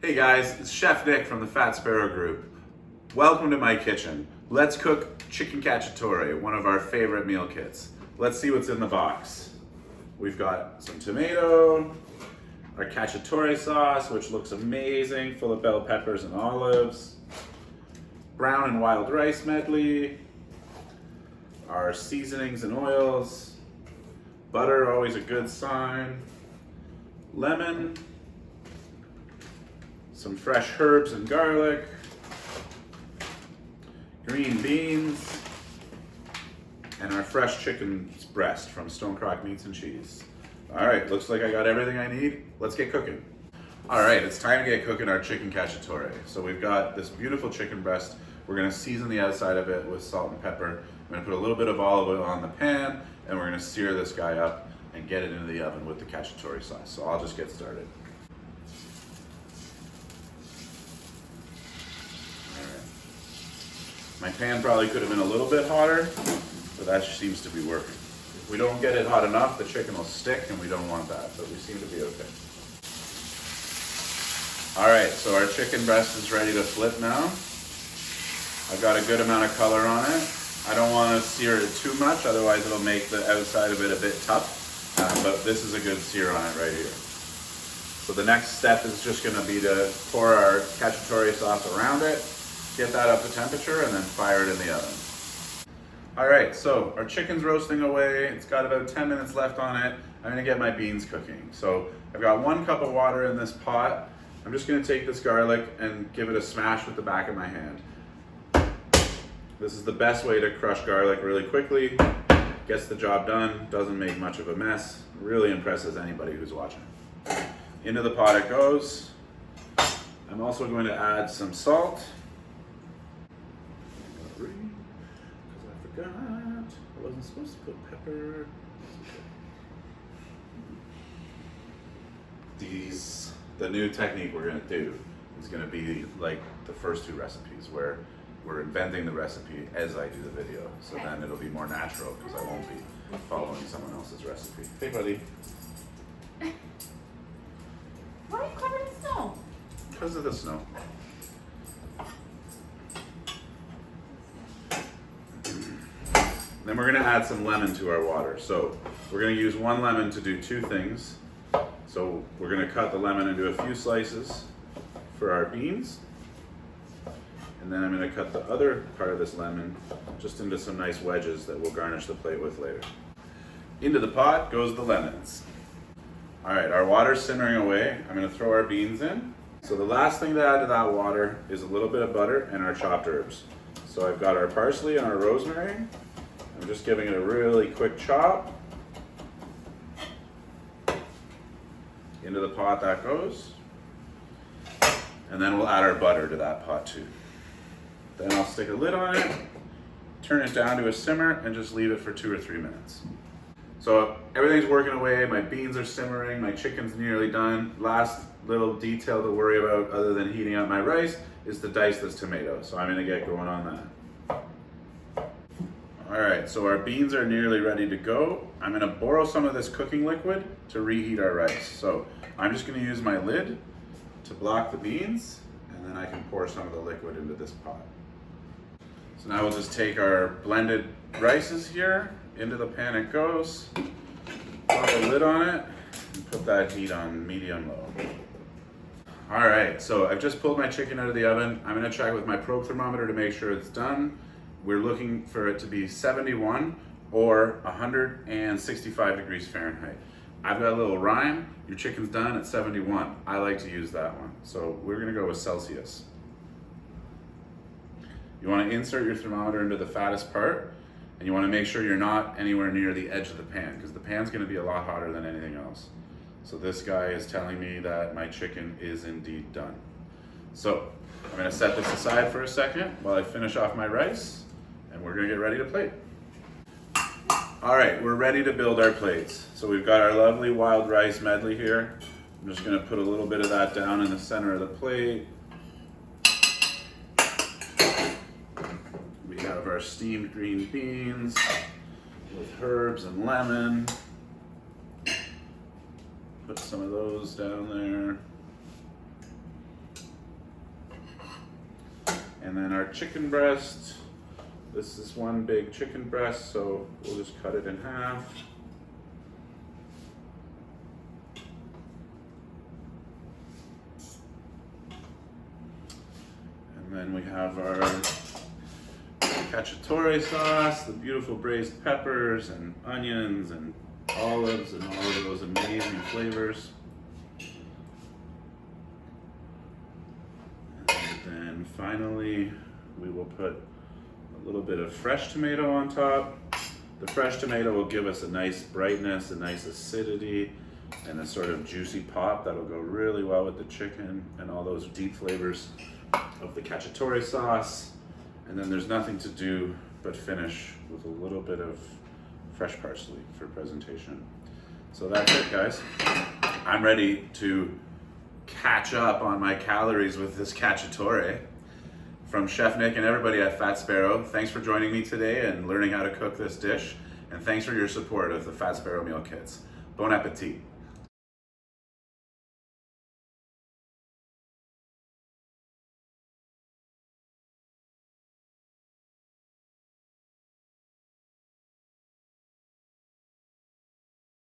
Hey guys, it's Chef Nick from the Fat Sparrow Group. Welcome to my kitchen. Let's cook chicken cacciatore, one of our favorite meal kits. Let's see what's in the box. We've got some tomato, our cacciatore sauce, which looks amazing, full of bell peppers and olives, brown and wild rice medley, our seasonings and oils, butter, always a good sign, lemon, some fresh herbs and garlic, green beans, and our fresh chicken's breast from Stonecrock Meats and Cheese. All right, looks like I got everything I need. Let's get cooking. All right, it's time to get cooking our chicken cacciatore. So we've got this beautiful chicken breast. We're gonna season the outside of it with salt and pepper. I'm gonna put a little bit of olive oil on the pan, and we're gonna sear this guy up and get it into the oven with the cacciatore sauce. So I'll just get started. My pan probably could have been a little bit hotter, but that seems to be working. If we don't get it hot enough, the chicken will stick, and we don't want that, but we seem to be okay. All right, so our chicken breast is ready to flip now. I've got a good amount of color on it. I don't want to sear it too much, otherwise it'll make the outside of it a bit tough, but this is a good sear on it right here. So the next step is just gonna be to pour our cacciatore sauce around it, get that up to temperature, and then fire it in the oven. All right, so our chicken's roasting away. It's got about 10 minutes left on it. I'm gonna get my beans cooking. So I've got 1 cup of water in this pot. I'm just gonna take this garlic and give it a smash with the back of my hand. This is the best way to crush garlic really quickly. Gets the job done, doesn't make much of a mess. Really impresses anybody who's watching. Into the pot it goes. I'm also going to add some salt. Because I forgot, I wasn't supposed to put pepper. The new technique we're gonna do is gonna be like the first 2 recipes, where we're inventing the recipe as I do the video. So then it'll be more natural, because I won't be following someone else's recipe. Hey buddy. Why are you covered in snow? Because of the snow. Then we're gonna add some lemon to our water. So we're gonna use 1 lemon to do 2 things. So we're gonna cut the lemon into a few slices for our beans. And then I'm gonna cut the other part of this lemon just into some nice wedges that we'll garnish the plate with later. Into the pot goes the lemons. All right, our water's simmering away. I'm gonna throw our beans in. So the last thing to add to that water is a little bit of butter and our chopped herbs. So I've got our parsley and our rosemary. I'm just giving it a really quick chop. Into the pot that goes. And then we'll add our butter to that pot too. Then I'll stick a lid on it, turn it down to a simmer, and just leave it for 2 or 3 minutes. So everything's working away, my beans are simmering, my chicken's nearly done. Last little detail to worry about, other than heating up my rice, is to dice this tomato. So I'm gonna get going on that. All right, so our beans are nearly ready to go. I'm gonna borrow some of this cooking liquid to reheat our rice. So I'm just gonna use my lid to block the beans, and then I can pour some of the liquid into this pot. So now we'll just take our blended rices here, into the pan it goes, pop a lid on it, and put that heat on medium-low. All right, so I've just pulled my chicken out of the oven. I'm gonna check with my probe thermometer to make sure it's done. We're looking for it to be 71 or 165 degrees Fahrenheit. I've got a little rhyme. Your chicken's done at 71. I like to use that one. So we're gonna go with Celsius. You wanna insert your thermometer into the fattest part, and you wanna make sure you're not anywhere near the edge of the pan, because the pan's gonna be a lot hotter than anything else. So this guy is telling me that my chicken is indeed done. So I'm gonna set this aside for a second while I finish off my rice, and we're gonna get ready to plate. All right, we're ready to build our plates. So we've got our lovely wild rice medley here. I'm just gonna put a little bit of that down in the center of the plate. We have our steamed green beans with herbs and lemon. Put some of those down there. And then our chicken breast. This is one big chicken breast, so we'll just cut it in half. And then we have our Cacciatore sauce, the beautiful braised peppers and onions and olives and all of those amazing flavors. And then finally, we will put a little bit of fresh tomato on top. The fresh tomato will give us a nice brightness, a nice acidity, and a sort of juicy pop that'll go really well with the chicken and all those deep flavors of the Cacciatore sauce. And then there's nothing to do but finish with a little bit of fresh parsley for presentation. So that's it, guys. I'm ready to catch up on my calories with this Cacciatore. From Chef Nick and everybody at Fat Sparrow, thanks for joining me today and learning how to cook this dish. And thanks for your support of the Fat Sparrow meal kits. Bon appetit.